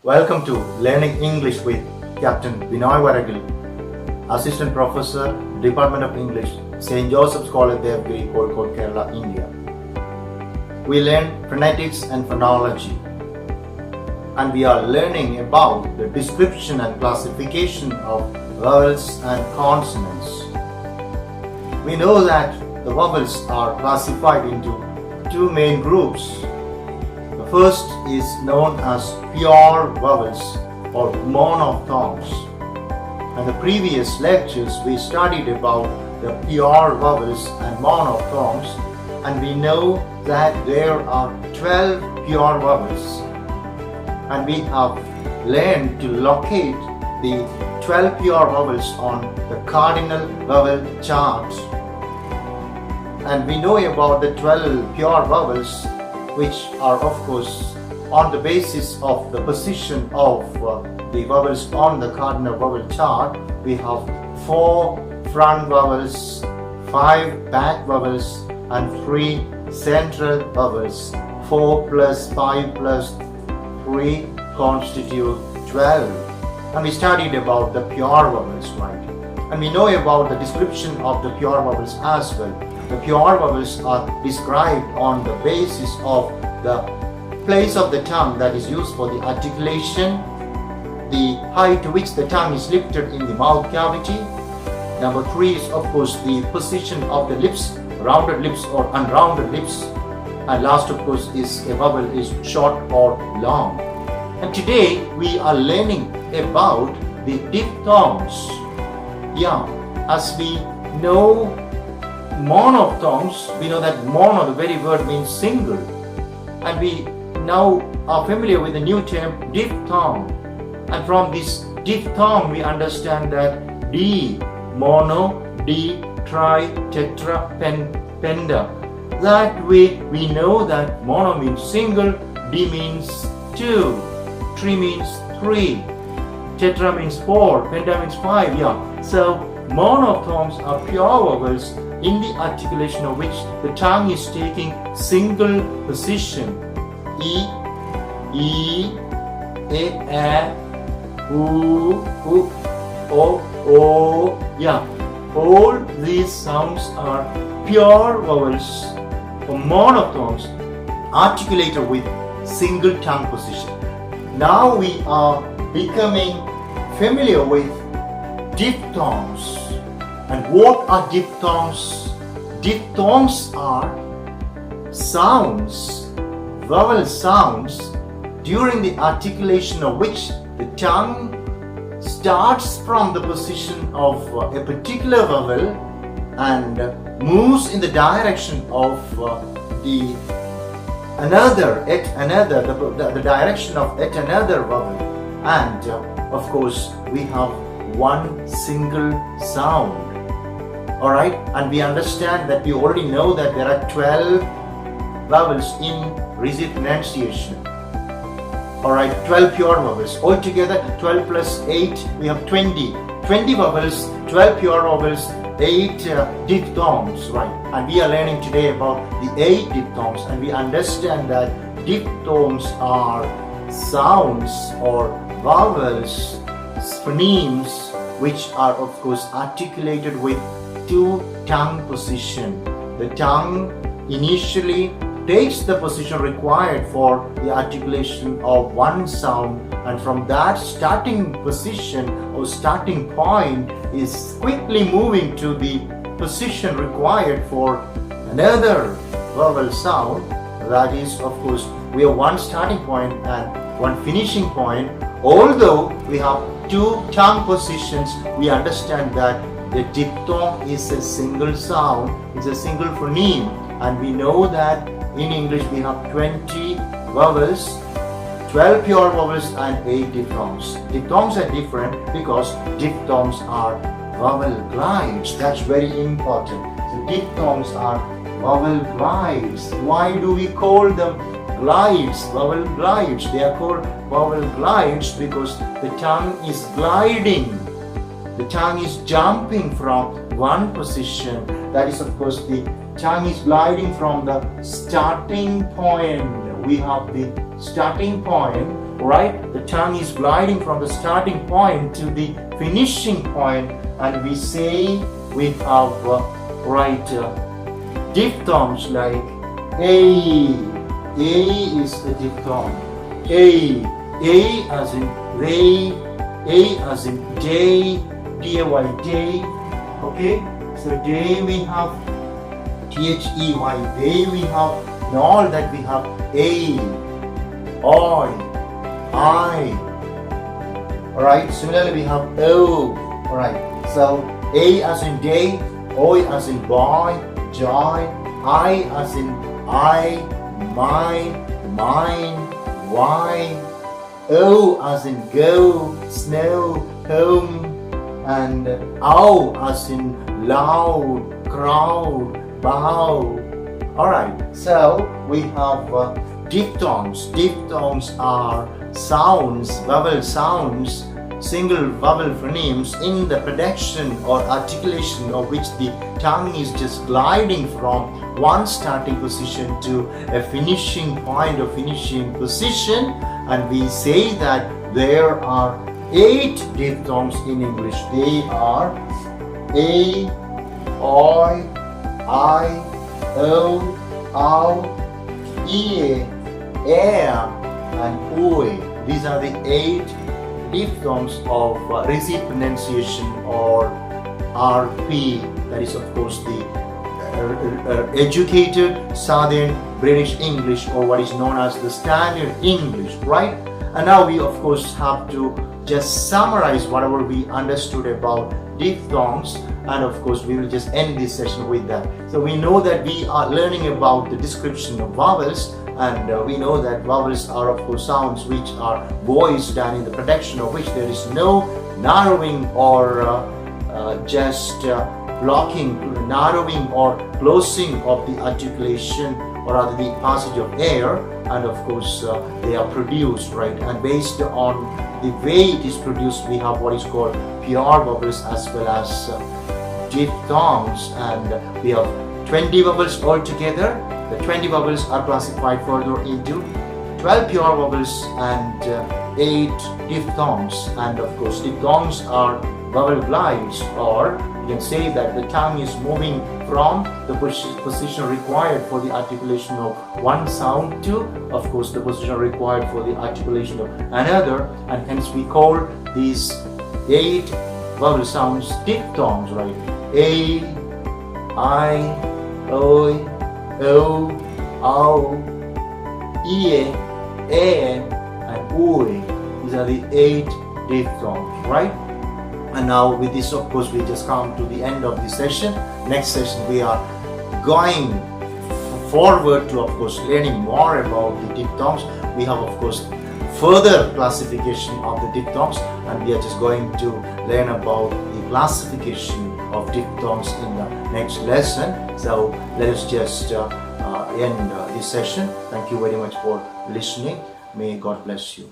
Welcome to Learning English with Captain Binoy Varagil, Assistant Professor, Department of English, St. Joseph's College, Devgiri, Kozhikode, Kerala, India. We learn phonetics and phonology, and we are learning about the description and classification of vowels and consonants. We know that the vowels are classified into two main groups. The first is known as pure vowels or monophthongs. In the previous lectures we studied about the pure vowels and monophthongs, and we know that there are 12 pure vowels, and we have learned to locate the 12 pure vowels on the cardinal vowel chart. And we know about the 12 pure vowels, which are of course on the basis of the position of the vowels on the cardinal vowel chart. We have 4 front vowels, 5 back vowels, and 3 central vowels. 4 plus 5 plus 3 constitute 12. And we studied about the pure vowels, right? And we know about the description of the pure vowels as well. The pure vowels are described on the basis of the place of the tongue that is used for the articulation, the height to which the tongue is lifted in the mouth cavity. Number 3 is of course the position of the lips, rounded lips or unrounded lips. And last of course is a vowel is short or long. And today we are learning about the diphthongs. Yeah, as we know monophthongs, we know that mono, the very word, means single, and we now are familiar with the new term diphthong, and from this diphthong we understand that D, mono, D, tri, tetra, penta. That way we know that mono means single, D means 2, tri means 3, tetra means 4, penta means 5. Yeah, so monophthongs are pure vowels in the articulation of which the tongue is taking single position. E, a, oo, o. Yeah, all these sounds are pure vowels or monophthongs articulated with single tongue position. Now we are becoming familiar with diphthongs. And what are diphthongs? Diphthongs are sounds, vowel sounds, during the articulation of which the tongue starts from the position of a particular vowel and moves in the direction of the direction of yet another vowel. And of course we have one single sound. Alright, and we understand that we already know that there are 12 vowels in rigid pronunciation. Alright, 12 pure vowels. Altogether 12 plus 8, we have 20. 20 vowels, 12 pure vowels, 8 diphthongs, right? And we are learning today about the 8 diphthongs, and we understand that diphthongs are sounds or vowels, phonemes, which are of course articulated with 2 tongue position. The tongue initially takes the position required for the articulation of one sound, and from that starting position or starting point is quickly moving to the position required for another vowel sound. That is, of course, we have one starting point and one finishing point. Although we have 2 tongue positions, we understand that the diphthong is a single sound, it's a single phoneme, and we know that in English we have 20 vowels, 12 pure vowels and 8 diphthongs. Diphthongs are different because diphthongs are vowel glides. That's very important. So diphthongs are vowel glides. Why do we call them glides, vowel glides? They are called vowel glides because the tongue is gliding. The tongue is jumping from one position. That is, of course, the tongue is gliding from the starting point. We have the starting point right? The tongue is gliding from the starting point to the finishing point, and we say we have diphthongs like A. A is a diphthong. A as in they, A as in day, D-A-Y, day. Okay, so day we have T-H-E-Y, day we have, and all that we have A, I. Alright, similarly we have O. Alright, so A as in day, O as in boy, joy, I as in I, mine, wine, O as in go, snow, home, and ow as in loud, crowd, bow. Alright, so we have diphthongs. Diphthongs are sounds, vowel sounds, single vowel phonemes in the production or articulation of which the tongue is just gliding from one starting position to a finishing point or finishing position, and we say that there are 8 diphthongs in English. They are A, I, O, E, and OE. These are the 8 diphthongs of received pronunciation, or RP. That is, of course, the educated Southern British English, or what is known as the Standard English, right? And now we, of course, have to just summarize whatever we understood about diphthongs, and of course we will just end this session with that. So we know that we are learning about the description of vowels, and we know that vowels are, of course, sounds which are voiced, and in the production of which there is no narrowing or blocking, narrowing or closing of the articulation, or rather the passage of air, and of course they are produced, right? And based on the way it is produced, we have what is called pure vowels as well as diphthongs, and we have 20 vowels altogether. The 20 vowels are classified further into 12 pure vowels and 8 diphthongs. And of course diphthongs are vowel glides, or you can say that the tongue is moving from the position required for the articulation of one sound to, of course, the position required for the articulation of another, and hence we call these 8 vowel sounds diphthongs, right? A, I, O, E, and OE. These are the 8 diphthongs, right? And now with this, of course, we just come to the end of the session. Next session we are going forward to, of course, learning more about the diphthongs. We have, of course, further classification of the diphthongs, and we are just going to learn about the classification of diphthongs in the next lesson. So let us just end this session. Thank you very much for listening. May God bless you.